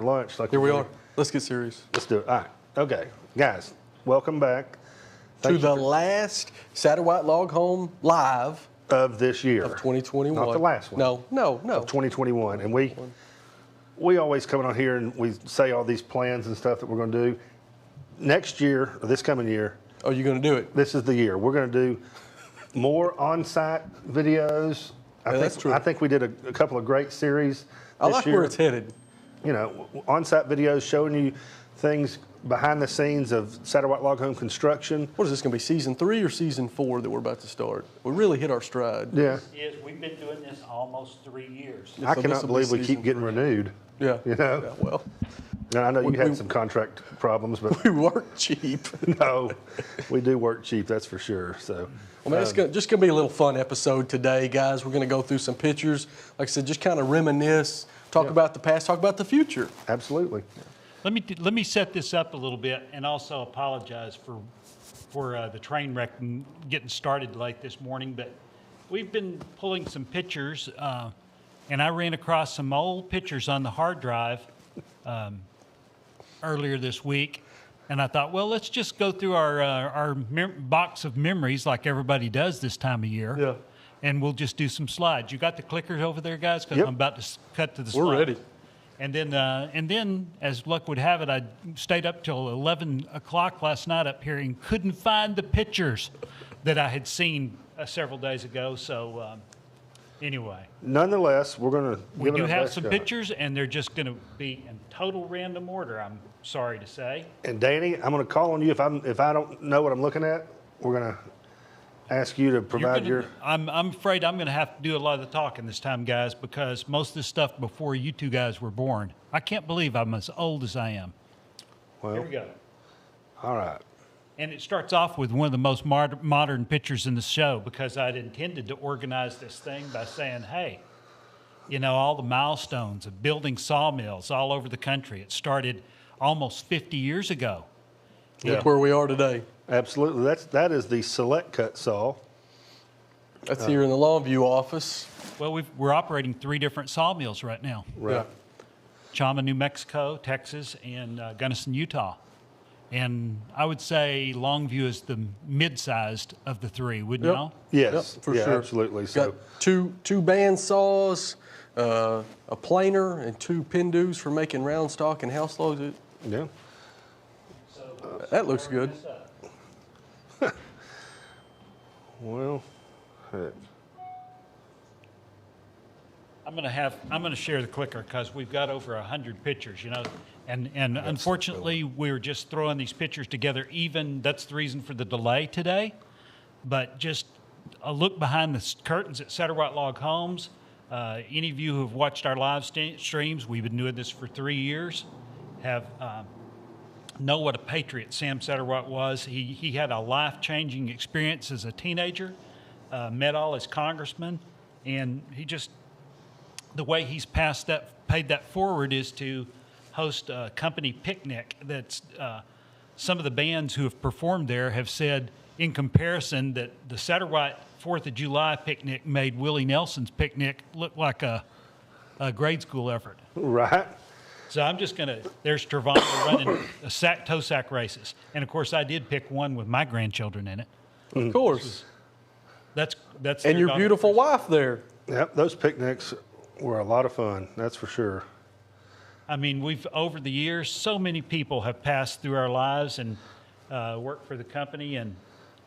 lunch. Like Here we are. Let's get serious. Let's do it. All right. Okay. Guys, welcome back. To the last Satterwhite Log Home Live of this year. Of 2021. Not the last one. No. Of 2021. And we always come on here and we say all these plans and stuff that we're going to do. Next year, or this coming year. Oh, you're going to do it? This is the year. We're going to do more on-site videos. That's true. I think we did a couple of great series I this like year. where it's headed. You know, on-site videos showing you things behind the scenes of Satterwhite Log Home construction. What is this going to be, season 3 or season 4 that we're about to start? We really hit our stride. Yeah. Yes, we've been doing this almost 3 years. I cannot believe we keep getting renewed. Yeah. You know? Yeah, well. And I know you had some contract problems, but we work cheap. No, we do work cheap, that's for sure. So, well, man, it's just going to be a little fun episode today, guys. We're going to go through some pictures. Like I said, just kind of reminisce, talk about the past, talk about the future. Absolutely. Let me set this up a little bit and also apologize for the train wreck and getting started late this morning. But we've been pulling some pictures, and I ran across some old pictures on the hard drive earlier this week. And I thought, well, let's just go through our box of memories like everybody does this time of year. Yeah. And we'll just do some slides. You got the clickers over there, guys? Because I'm about to cut to the slides. We're ready. And then, as luck would have it, I stayed up till 11 o'clock last night up here and couldn't find the pictures that I had seen several days ago. So anyway. Nonetheless, we're going to We do have some pictures, and they're just going to be in total random order, I'm sorry to say. And Danny, I'm going to call on you if I don't know what I'm looking at. We're going to ask you to provide your... I'm afraid I'm going to have to do a lot of the talking this time, guys, because most of this stuff before you two guys were born. I can't believe I'm as old as I am. Well, here we go. All right. And it starts off with one of the most modern pictures in the show because I'd intended to organize this thing by saying, hey, you know, all the milestones of building sawmills all over the country. It started almost 50 years ago. Look where we are today. Absolutely. That is the Select Cut saw. That's here in the Longview office. Well, we're operating 3 different sawmills right now. Right. Yeah. Chama, New Mexico, Texas, and Gunnison, Utah. And I would say Longview is the mid-sized of the 3, wouldn't you know? Yes, for sure. Absolutely. So got two band saws, a planer, and 2 Pindoos for making round stock and house logs. Yeah. That looks good. Well, heck. I'm going to share the clicker because we've got over 100 pictures, you know, and unfortunately we're just throwing these pictures together. That's the reason for the delay today. But just a look behind the curtains at Satterwhite Log Homes. Any of you who have watched our live streams, we've been doing this for 3 years, know what a patriot Sam Satterwhite was. He had a life-changing experience as a teenager, met all his congressmen, and the way he's paid that forward is to host a company picnic that's some of the bands who have performed there have said in comparison that the Satterwhite 4th of July picnic made Willie Nelson's picnic look like a grade school effort. Right. So I'm just going to, there's Travando running toe sack races. And of course I did pick one with my grandchildren in it. Of course. That's and your beautiful wife there. Yep, those picnics were a lot of fun, that's for sure. I mean, over the years, so many people have passed through our lives and worked for the company, and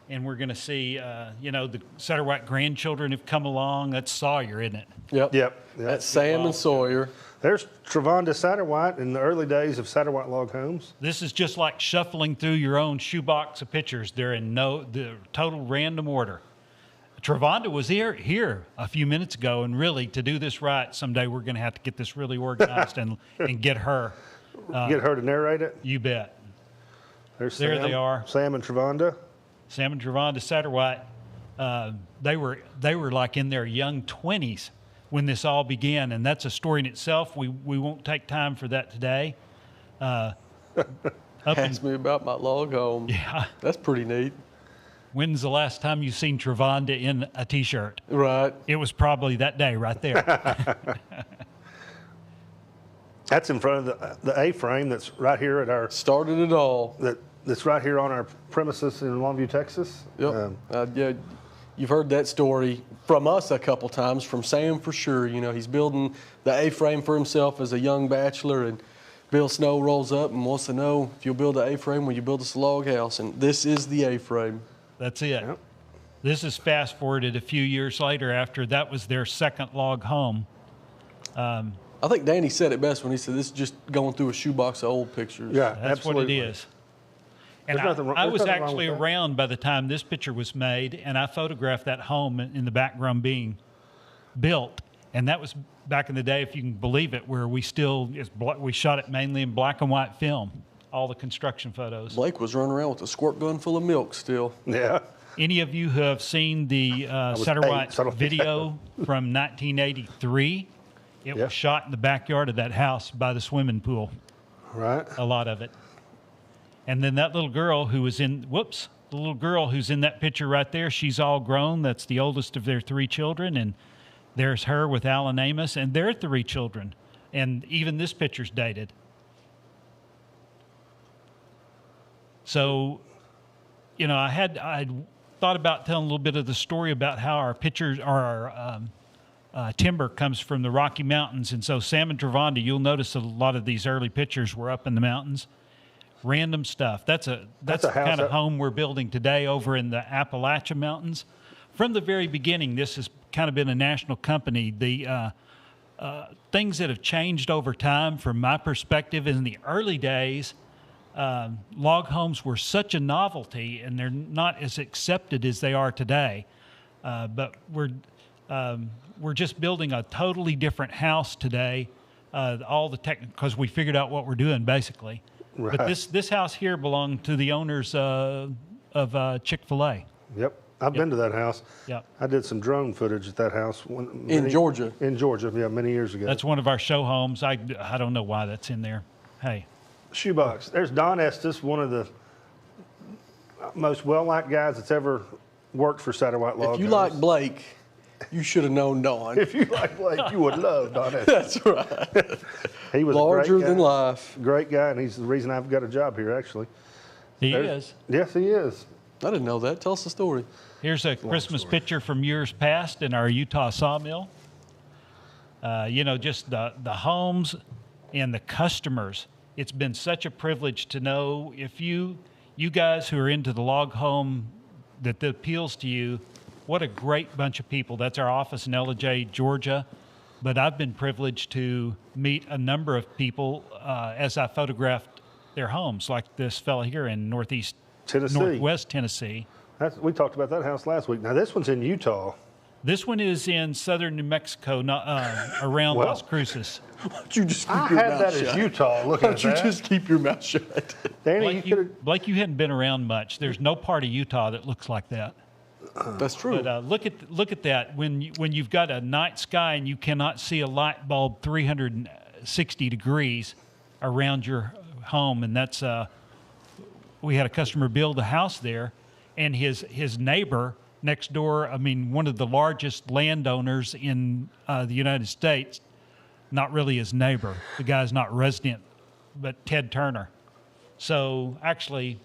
we're going to see, the Satterwhite grandchildren have come along. That's Sawyer, isn't it? Yep. That's Sam and Sawyer. There's Travando Satterwhite in the early days of Satterwhite Log Homes. This is just like shuffling through your own shoebox of pictures. They're in the total random order. Travando was here a few minutes ago, and really, to do this right, someday we're going to have to get this really organized and get her. Get her to narrate it? You bet. There they are. Sam and Travando. Sam and Travando Satterwhite. They were like in their young 20s when this all began, and that's a story in itself. We won't take time for that today. Ask me about my log home. Yeah. That's pretty neat. When's the last time you've seen Travando in a T-shirt? Right. It was probably that day right there. That's in front of the A-frame that's right here at our Started it all. that's right here on our premises in Longview, Texas. Yep. Yeah, you've heard that story from us a couple times, from Sam for sure. You know, he's building the A-frame for himself as a young bachelor, and Bill Snow rolls up and wants to know if you'll build an A-frame when you build us a log house, and this is the A-frame. That's it. Yep. This is fast forwarded a few years later after that was their second log home. I think Danny said it best when he said this is just going through a shoebox of old pictures. Yeah, That's absolutely. what it is. And There's nothing wrong- I there's was nothing wrong actually with that. around by the time this picture was made, and I photographed that home in the background being built. And that was back in the day, if you can believe it, where we shot it mainly in black and white film, all the construction photos. Blake was running around with a squirt gun full of milk still. Yeah. Any of you who have seen the was Satterwhite 8, so I don't think video from 1983, it Yeah. was shot in the backyard of that house by the swimming pool, Right. a lot of it. And then that little girl who was the little girl who's in that picture right there, she's all grown. That's the oldest of their 3 children. And there's her with Alan Amos and their 3 children. And even this picture's dated. So, you know, I thought about telling a little bit of the story about how our pictures, our timber comes from the Rocky Mountains. And so Sam and Travando, you'll notice a lot of these early pictures were up in the mountains. Random stuff. That's a the house kind of up- home we're building today over in the Appalachian Mountains. From the very beginning, this has kind of been a national company. The things that have changed over time, from my perspective, in the early days, log homes were such a novelty, and they're not as accepted as they are today. But we're just building a totally different house today. All the because we figured out what we're doing basically. Right. But this house here belonged to the owners of Chick-fil-A. Yep. I've been to that house. Yep. I did some drone footage at that house. In Georgia. In Georgia, yeah, many years ago. That's one of our show homes. I don't know why that's in there. Hey, Shoebox. There's Don Estes, one of the most well-liked guys that's ever worked for Satterwhite Log If you Homes. like Blake, you should have known Don. If you like Blake, you would love Don Estes. That's right. He was Larger a great guy. than life. Great guy, and he's the reason I've got a job here, actually. he There's- is. Yes, he is. I didn't know that. Tell us the story. Here's a Christmas picture from years past in our Utah sawmill. You know, just the homes and the customers. It's been such a privilege to know if you guys who are into the log home that appeals to you, what a great bunch of people. That's our office in Ellijay, Georgia. But I've been privileged to meet a number of people as I photographed their homes, like this fella here in northwest Tennessee. We talked about that house last week. Now, this one's in Utah. This one is in southern New Mexico, not around Well, Las Cruces. Why don't you just keep I your had mouth that shut? as Utah, Why looking don't at you that. just keep your mouth shut? Danny, you could Blake, you hadn't been around much. There's no part of Utah that looks like that. That's true. But look at that. When you've got a night sky and you cannot see a light bulb 360 degrees around your home, and that's we had a customer build a house there, and his neighbor next door, I mean, one of the largest landowners in the United States, not really his neighbor. The guy's not resident, but Ted Turner. So actually,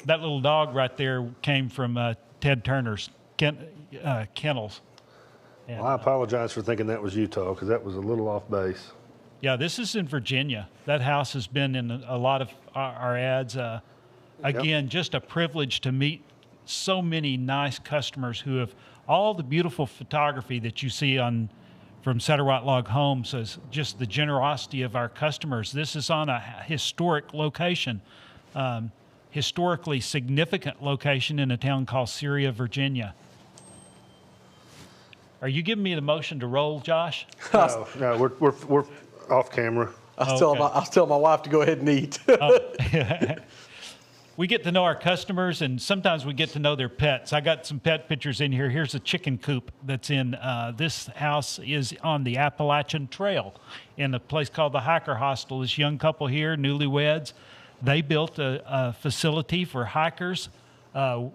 that little dog right there came from Ted Turner's kennels. And, Well, I apologize for thinking that was Utah, because that was a little off base. yeah, this is in Virginia. That house has been in a lot of our ads. Again, just a privilege to meet so many nice customers who have all the beautiful photography that you see from Satterwhite Log Homes. Is just the generosity of our customers. This is on a historic location, historically significant location in a town called Syria, Virginia. Are you giving me the motion to roll, Josh? No, we're off camera. I was telling my wife to go ahead and eat. We get to know our customers, and sometimes we get to know their pets. I got some pet pictures in here. Here's a chicken coop that's in this house is on the Appalachian Trail in a place called the Hiker Hostel. This young couple here, newlyweds, they built a facility for hikers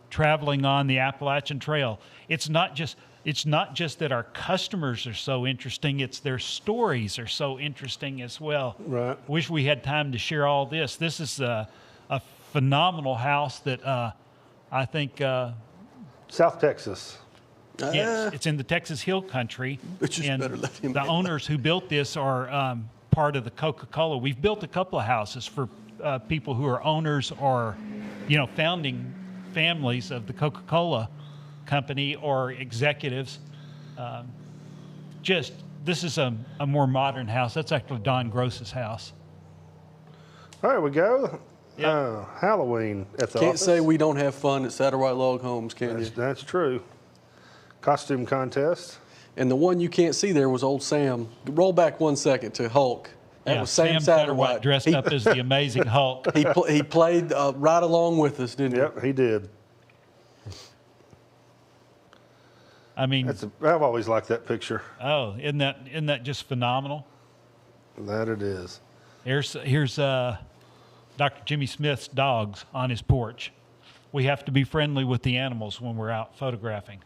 traveling on the Appalachian Trail. It's not just that our customers are so interesting, it's their stories are so interesting as well. Right. Wish we had time to share all this. This is a phenomenal house that I think, South Texas. yes, it's in the Texas Hill Country. But you And better let him the handle owners who built this are part of the Coca-Cola. We've built a couple of houses for people who are owners or, founding families of the Coca-Cola company or executives. This is a more modern house. That's actually Don Gross's house. There we go. Yeah. Halloween at the Can't office. say we don't have fun at Satterwhite Log Homes, can you? That's true. Costume contest. And the one you can't see there was old Sam. Roll back 1 second to Hulk. That was Sam Satterwhite. Dressed up as the Amazing Hulk. He played right along with us, didn't he? Yep, he did. I mean, I've always liked that picture. oh, isn't that just phenomenal? That it is. Here's Dr. Jimmy Smith's dogs on his porch. We have to be friendly with the animals when we're out photographing.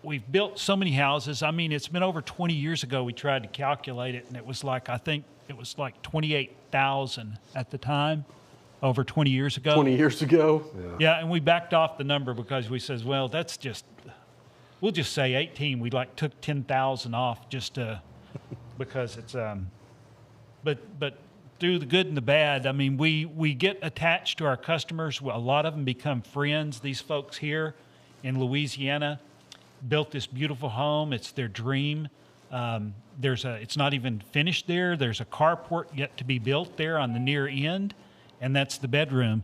We've built so many houses. I mean, it's been over 20 years ago we tried to calculate it, and it was like, I think it was like 28,000 at the time, over 20 years ago. 20 years ago. Yeah, and we backed off the number because we says, well, we'll just say 18. We took 10,000 off just because it's, but through the good and the bad, I mean, we get attached to our customers. A lot of them become friends. These folks here in Louisiana built this beautiful home. It's their dream. It's not even finished there. There's a carport yet to be built there on the near end, and that's the bedroom.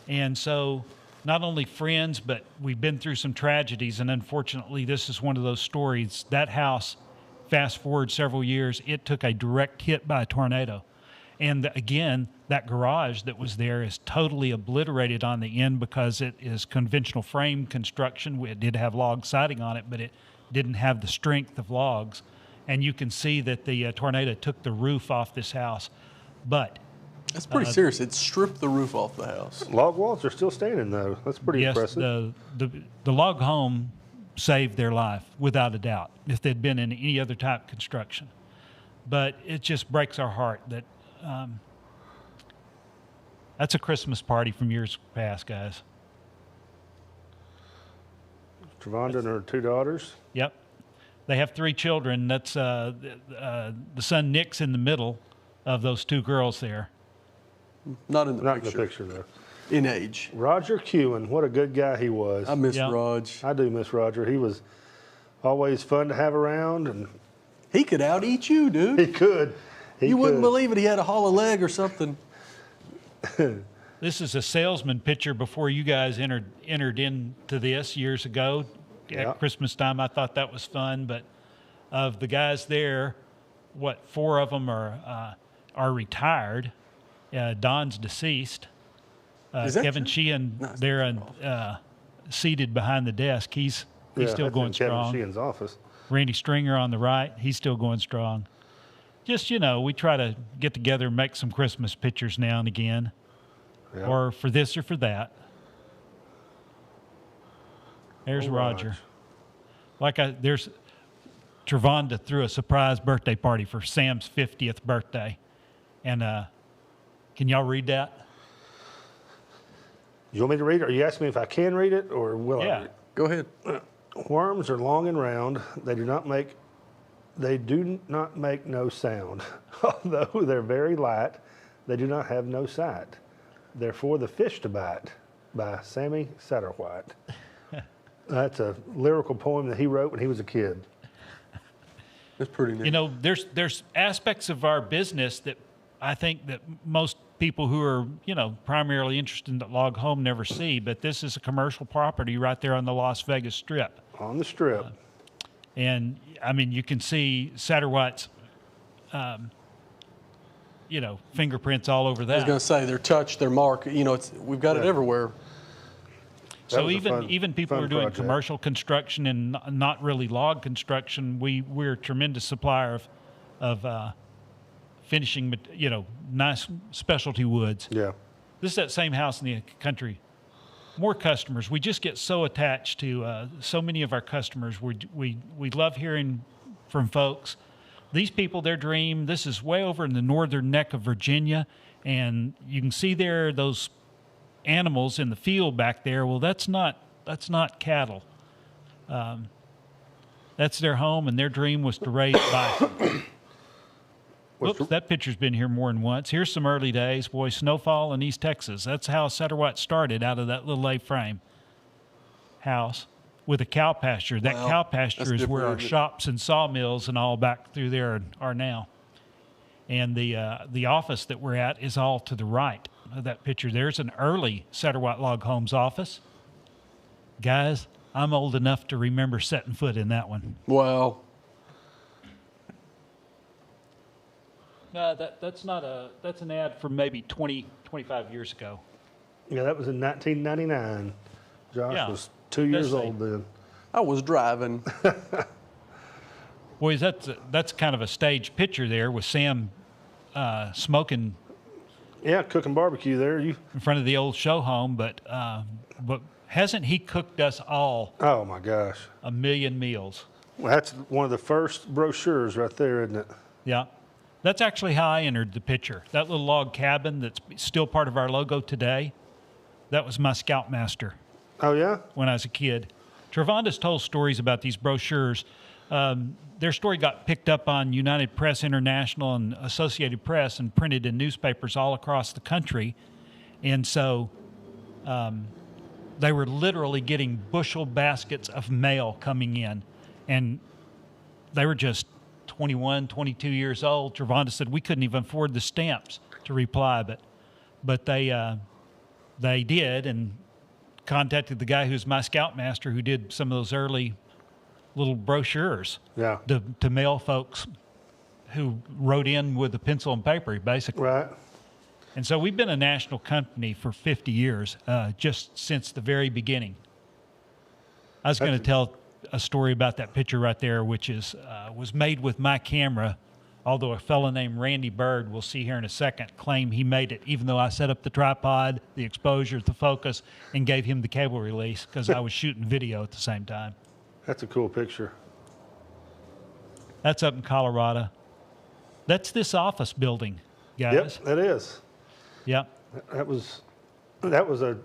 And so not only friends, but we've been through some tragedies, and unfortunately this is one of those stories. That house, fast forward several years, it took a direct hit by a tornado. And again, that garage that was there is totally obliterated on the end because it is conventional frame construction. It did have log siding on it, but it didn't have the strength of logs. And you can see that the tornado took the roof off this house. But That's pretty serious. It stripped the roof off the house. Log walls are still standing, though. That's pretty yes, impressive. the log home saved their life, without a doubt, if they'd been in any other type of construction. But it just breaks our heart that that's a Christmas party from years past, guys. Travanda and her 2 daughters. Yep. They have 3 children. That's the son Nick's in the middle of those 2 girls there. Not in the Not picture. in the picture, though. In age. Roger Kewen, what a good guy he was. I miss Yeah. Raj. I do miss Roger. He was always fun to have around, and He could out-eat you, dude. he could. You wouldn't believe it. He had a hollow leg or something. This is a salesman picture before you guys entered into this years ago Yeah. at Christmas time. I thought that was fun, but of the guys there, 4 of them are retired. Don's deceased. Is that Kevin true? Sheehan No, it's there seated behind the desk. He's still going strong. Kevin Sheehan's office. Randy Stringer on the right, he's still going strong. Just, we try to get together and make some Christmas pictures now and again, Yeah. or for this or for that. There's All Roger. right. There's Travanda threw a surprise birthday party for Sam's 50th birthday. And can y'all read that? You want me to read it, or you ask me if I can read it, or will I Yeah. read it? Go ahead. Worms are long and round. They do not make no sound. Although they're very light, they do not have no sight. They're for the fish to bite, by Sammy Satterwhite. That's a lyrical poem that he wrote when he was a kid. That's pretty neat. There's aspects of our business that I think that most people who are, primarily interested in the log home never see, but this is a commercial property right there on the Las Vegas Strip. On the Strip. And, I mean, you can see Satterwhite's, fingerprints all over I was that. going to say their touch, their mark. We've got it Yeah. everywhere. That So was a even people who fun are doing project. commercial construction and not really log construction, we're a tremendous supplier of finishing, nice specialty woods. Yeah. This is that same house in the country more customers. We just get so attached to so many of our customers. We love hearing from folks. These people, their dream, this is way over in the northern neck of Virginia, and you can see there those animals in the field back there. Well, that's not cattle. That's their home, and their dream was to raise bison. Whoops, that picture's been here more than once. Here's some early days. Boy, snowfall in East Texas. That's how Satterwhite started, out of that little A-frame house with a cow pasture. That cow pasture is where our shops and sawmills and all back through there are now. And the office that we're at is all to the right of that picture. There's an early Satterwhite Log Homes office. Guys, I'm old enough to remember setting foot in that one. Wow. No, that's an ad from maybe 20, 25 years ago. Yeah, that was in 1999. Josh was 2 years old then. I was driving. Boys, that's kind of a staged picture there with Sam smoking. Yeah, cooking barbecue there. In front of the old show home, but hasn't he cooked us all? Oh my gosh, a million meals. Well, that's one of the first brochures right there, isn't it? Yeah. That's actually how I entered the picture. That little log cabin that's still part of our logo today, that was my Scoutmaster. Oh, yeah? When I was a kid. Travanda's told stories about these brochures. Their story got picked up on United Press International and Associated Press and printed in newspapers all across the country. And so they were literally getting bushel baskets of mail coming in. And they were just 21, 22 years old. Travanda said we couldn't even afford the stamps to reply, but they did, and contacted the guy who's my Scoutmaster, who did some of those early little brochures. Yeah. To mail folks who wrote in with a pencil and paper, basically. Right. And so we've been a national company for 50 years, just since the very beginning. I was going to tell a story about that picture right there, which was made with my camera, although a fellow named Randy Bird, we'll see here in a second, claimed he made it, even though I set up the tripod, the exposure, the focus, and gave him the cable release because I was shooting video at the same time. That's a cool picture. That's up in Colorado. That's this office building, guys. Yep, that is. Yep. That was a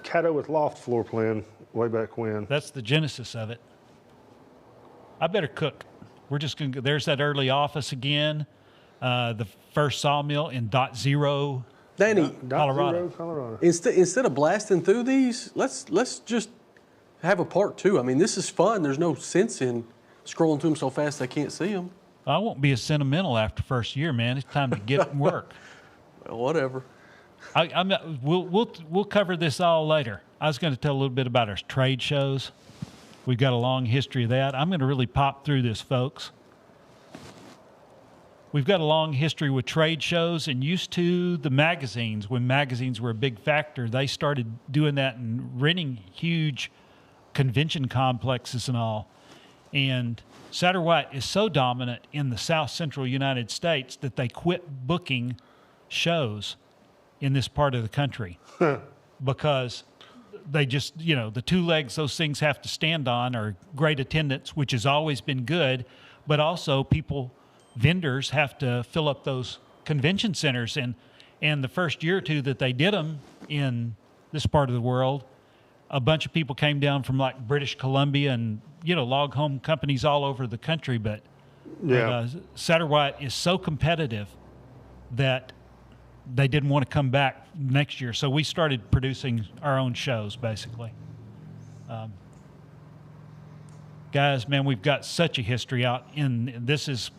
Caddo with loft floor plan way back when. That's the genesis of it. I better cook. We're just going to go. There's that early office again. The first sawmill in Dot Zero, Danny, Colorado. Instead of blasting through these, let's just have a part two. I mean, this is fun. There's no sense in scrolling through them so fast I can't see them. I won't be as sentimental after first year, man. It's time to get and work. Well, whatever. We'll cover this all later. I was going to tell a little bit about our trade shows. We've got a long history of that. I'm going to really pop through this, folks. We've got a long history with trade shows, and used to the magazines. When magazines were a big factor, they started doing that and renting huge convention complexes and all. And Satterwhite is so dominant in the south central United States that they quit booking shows in this part of the country because they just, the two legs those things have to stand on are great attendance, which has always been good, but also vendors have to fill up those convention centers. And the first year or two that they did them in this part of the world, a bunch of people came down from like British Columbia and, log home companies all over the country. But Satterwhite is so competitive that they didn't want to come back next year. So we started producing our own shows, basically. Guys, man, we've got such a history out in this is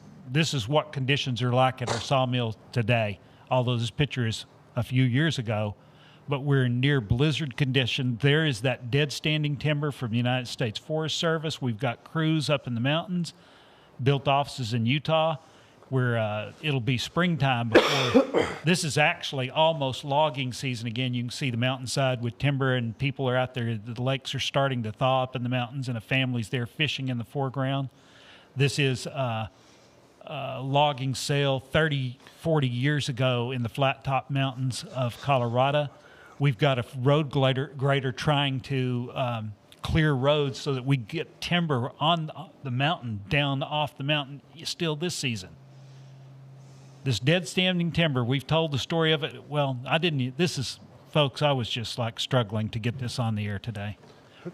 what conditions are like at our sawmill today. Although this picture is a few years ago, but we're in near blizzard condition. There is that dead standing timber from the United States Forest Service. We've got crews up in the mountains, built offices in Utah, where it'll be springtime before this is actually almost logging season again. You can see the mountainside with timber, and people are out there. The lakes are starting to thaw up in the mountains, and a family's there fishing in the foreground. This is logging sale 30, 40 years ago in the flat top mountains of Colorado. We've got a road grader trying to clear roads so that we get timber on the mountain, down off the mountain, still this season. This dead standing timber, we've told the story of it. Well, folks, I was just like struggling to get this on the air today.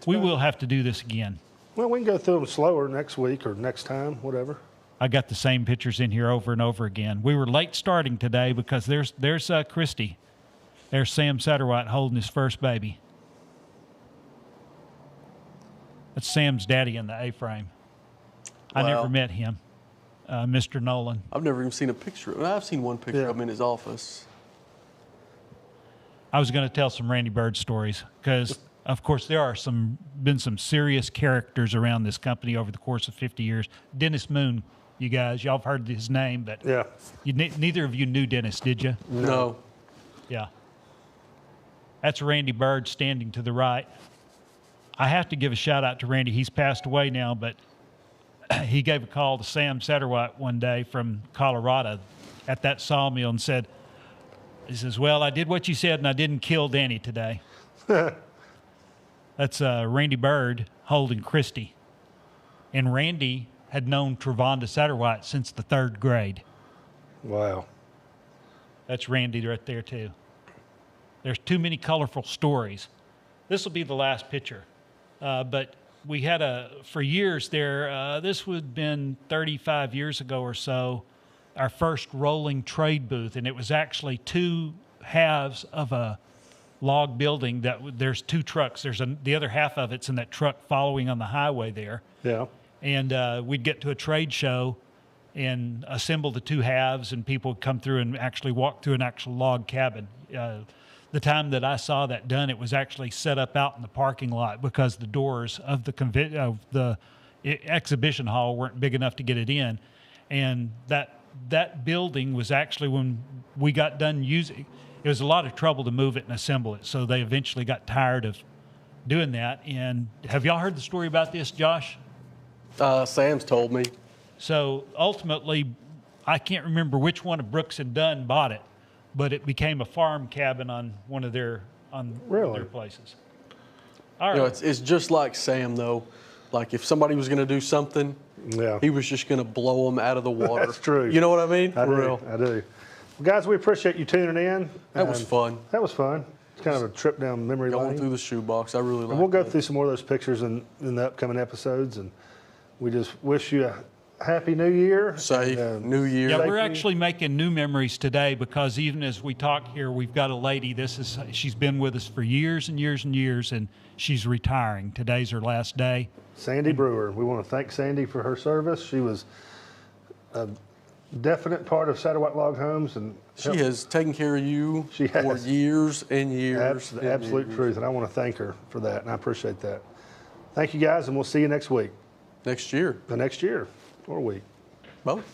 We will have to do this again. Well, we can go through them slower next week or next time, whatever. I got the same pictures in here over and over again. We were late starting today because there's Christy. There's Sam Satterwhite holding his first baby. That's Sam's daddy in the A-frame. I never met him, Mr. Nolan. I've never even seen a picture. Well, I've seen one picture of him in his office. I was going to tell some Randy Bird stories because, of course, there are been some serious characters around this company over the course of 50 years. Dennis Moon, you guys, y'all have heard his name, but neither of you knew Dennis, did you? No. Yeah. That's Randy Bird standing to the right. I have to give a shout out to Randy. He's passed away now, but he gave a call to Sam Satterwhite one day from Colorado at that sawmill and said, he says, well, I did what you said and I didn't kill Danny today. That's Randy Bird holding Christy. And Randy had known Travonda Satterwhite since the 3rd grade. Wow. That's Randy right there, too. There's too many colorful stories. This will be the last picture. But we had for years there, this would have been 35 years ago or so, our first rolling trade booth. And it was actually 2 halves of a log building there's 2 trucks. The other half of it's in that truck following on the highway there. Yeah. And we'd get to a trade show and assemble the 2 halves, and people would come through and actually walk through an actual log cabin. The time that I saw that done, it was actually set up out in the parking lot because the doors of the exhibition hall weren't big enough to get it in. And that building was actually, when we got done using, it was a lot of trouble to move it and assemble it. So they eventually got tired of doing that. And have y'all heard the story about this, Josh? Sam's told me. So ultimately, I can't remember which one of Brooks and Dunn bought it, but it became a farm cabin on one of their their places. All right. It's just like Sam, though. Like if somebody was going to do something, he was just going to blow them out of the water. That's true. You know what I mean? I do. Well, guys, we appreciate you tuning in. That was fun. That was fun. It's kind of a trip down memory lane. Going through the shoebox. I really like it. We'll go through some more of those pictures in the upcoming episodes, and we just wish you a happy new year. Safe new year. Yeah, we're actually making new memories today because even as we talk here, we've got a lady. She's been with us for years and years and years, and she's retiring. Today's her last day. Sandy Brewer. We want to thank Sandy for her service. She was a definite part of Satterwhite Log Homes, and she has taken care of you for years and years. Absolute truth, and I want to thank her for that, and I appreciate that. Thank you, guys, and we'll see you next week. Next year. The next year or week. Both.